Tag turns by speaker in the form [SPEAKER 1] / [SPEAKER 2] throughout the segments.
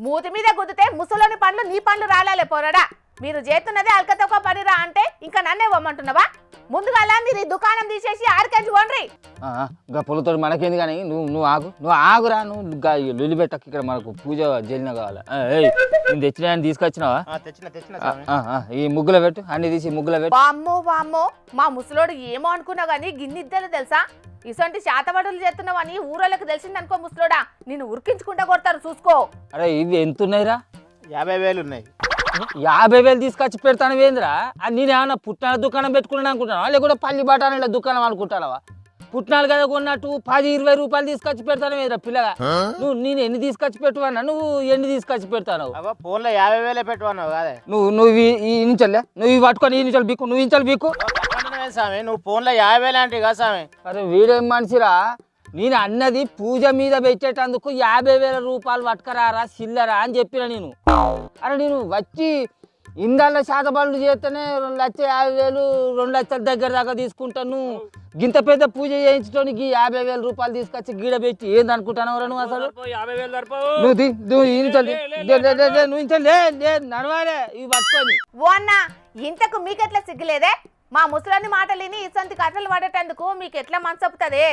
[SPEAKER 1] మూతి మీద గుద్దితే ముసలోని పండ్లు నీ పండ్లు రాలాలే పోరాడా. మీరు చేస్తున్నదే అల్కతొక్క పనిరా అంటే ఇంకా నన్నే ఇవ్వమంటున్నావా? ముందుగా మీరు ఈ దుకాణం తీసేసి ఆడికెళ్ళి పోండ్రి.
[SPEAKER 2] పొలతో మనకేంది కానీ నువ్వు ఆగురా. నువ్వు లొల్లి పెట్టకు, ఇక్కడ మనకు పూజ జరిగిన కావాలి. నేను తెచ్చిన తీసుకొచ్చినావా? ఈ ముగ్గులో పెట్టు, అన్ని తీసి ముగ్గులో పెట్టు.
[SPEAKER 1] వామ్మో వామ్మో, మా ముసలోడు ఏమో అనుకున్నా గానీ గిన్నిద్దరు తెలుసా? ఇసొంటి శాతబడులు చేస్తున్నావని ఊరోళ్ళకి తెలిసిందనుకో ముసలోడా, నిన్ను ఉరికించుకుంటా కొడతారు చూసుకో.
[SPEAKER 2] అరే ఇవి ఎంత ఉన్నాయిరా?
[SPEAKER 3] 50,000 ఉన్నాయి.
[SPEAKER 2] 50,000 తీసుకొచ్చి పెడతాను వేంద్రా? అది నేనేమన్నా పుట్నాల దుకాణం పెట్టుకున్నాను అనుకుంటున్నావా, లేకుంటే పల్లి బఠానీల దుకాణం అనుకుంటావా? పుట్నాలు కదా కొన్నట్టు 10-20 రూపాయలు తీసుకొచ్చి పెడతాను వేద్రా పిల్లగా. నేను ఎన్ని తీసుకొచ్చి పెట్టువన్నా, నువ్వు ఎన్ని తీసుకొచ్చి పెడతాను?
[SPEAKER 3] ఫోన్లో 50,000 పెట్టుకున్నావు కాదే.
[SPEAKER 2] నువ్వు ఈ ఇంచలే, నువ్వు ఇవి పట్టుకొని ఈ ఇంచలు బీకు, నువ్వు ఇంచలు బీకు.
[SPEAKER 3] స్వామి నువ్వు ఫోన్లో 50,000 అంటే కదా స్వామి.
[SPEAKER 2] అరే వీడేం మనిషిరా? నేను అన్నది పూజ మీద పెట్టేటందుకు 50,000 రూపాయలు పట్టుకరారా చిల్లరా అని చెప్పిన నేను. అరే నేను వచ్చి ఇందాల శాతబడులు చేస్తేనే 2,50,000 2 లక్షల దగ్గర దాకా తీసుకుంటాను. గింత పెద్ద పూజ చేయించడానికి 50,000 రూపాయలు తీసుకొచ్చి గీడ పెట్టి ఏంది అనుకుంటాను నువ్వు? అసలు నడవాలే ఇవి పట్టుకొని.
[SPEAKER 1] ఓ అన్న, ఇంతకు మీకెట్లా సిగ్గులేదే? మా ముసలాన్ని మాటలిని ఇసంటి కథలు పడేటందుకు మీకు ఎట్లా మనసొప్పుతుంది?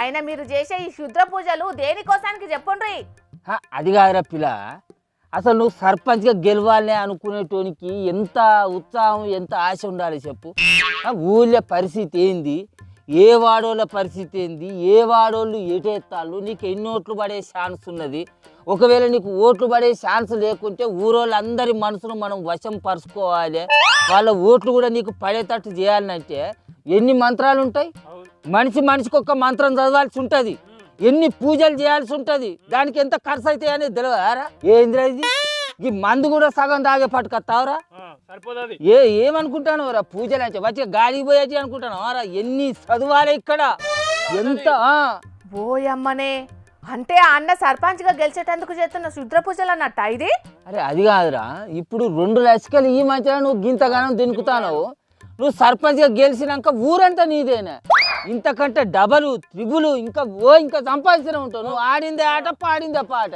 [SPEAKER 1] అయినా మీరు చేసే ఈ శుద్ర పూజలు దేనికోసానికి చెప్పండ్రి.
[SPEAKER 2] అది కాదురా పిల్ల, అసలు నువ్వు సర్పంచ్గా గెలవాలనే అనుకునేటోనికి ఎంత ఉత్సాహం, ఎంత ఆశ ఉండాలి చెప్పు. ఊళ్ళో పరిస్థితి ఏంది, ఏ వాడోళ్ళ పరిస్థితి ఏంది, ఏ వాడోళ్ళు ఎటెత్తాళ్ళు, నీకు ఎన్ని ఓట్లు పడే ఛాన్స్ ఉన్నది. ఒకవేళ నీకు ఓట్లు పడే ఛాన్స్ లేకుంటే ఊరోళ్ళందరి మనసును మనం వశం పరుచుకోవాలి. వాళ్ళ ఓట్లు కూడా నీకు పడేటట్టు చేయాలంటే ఎన్ని మంత్రాలు ఉంటాయి? మనిషికి ఒక్క మంత్రం చదవాల్సి ఉంటుంది, ఎన్ని పూజలు చేయాల్సి ఉంటుంది, దానికి ఎంత ఖర్చు అవుతాయి అనేది తెలియదారా? ఏంద్రా ఇది? ఈ మందు కూడా సగం తాగే పట్టుకొస్తావురా? ఏమనుకుంటాను రా పూజలు అంటే? వచ్చి గాలికి పోయేటి అనుకుంటాను రా? ఎన్ని చదవాలి ఇక్కడ, ఎంత?
[SPEAKER 1] ఓయమ్మనే, అంటే అన్న సర్పంచ్ గా గెలిచేటందుకు చేస్తున్న శుద్ర పూజలు అన్నట్ట ఇది?
[SPEAKER 2] అరే అది కాదురా, ఇప్పుడు 2 లక్షలు ఈ మధ్యన నువ్వు గింతగానం దినుకుతావు. నువ్వు సర్పంచ్గా గెలిచినాక ఊరంతా నీదేనా? ఇంతకంటే డబలు త్రిబులు ఇంకా సంపాదిస్తూనే ఉంటావు. నువ్వు ఆడిందే ఆట, పాడిందే పాట.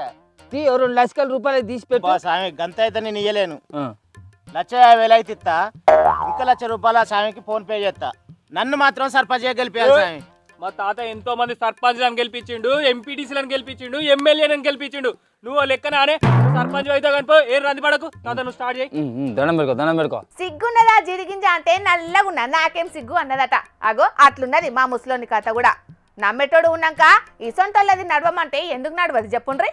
[SPEAKER 2] 2 లక్షల రూపాయలు తీసి పెట్టు.
[SPEAKER 3] స్వామి గంత అయితే నేను ఇయ్యలేను. 1,50,000 అయితే ఇస్తా, ఇంకా 1,00,000 రూపాయల స్వామికి ఫోన్ పే చేస్తా. నన్ను మాత్రం సర్పంచ్గా గెలిపేయాలి స్వామి.
[SPEAKER 4] మా తాత ఎంతో మంది సర్పంచ్లను గెలిపించిండు, ఎంపీటీసీలను గెలిపించిండు, ఎమ్మెల్యేలను గెలిపించిండు. నువ్వు లెక్కనే సర్పంచ్ అయితే కనుకో ఏ రంది పడకు. తాత నువ్వు స్టార్ట్ చేయి.
[SPEAKER 2] దండం పెట్టుకో.
[SPEAKER 1] సిగ్గున్నదా జిరిగింజ అంటే నల్లగున్నా, నాకేం సిగ్గు అన్నదట. అగో అట్లున్నది మా ముసలోని కథ కూడా. నమ్మేటోడు ఉన్నాక ఇసొంటోళ్ళది నడవమంటే ఎందుకు నడవదు చెప్పుండ్రి?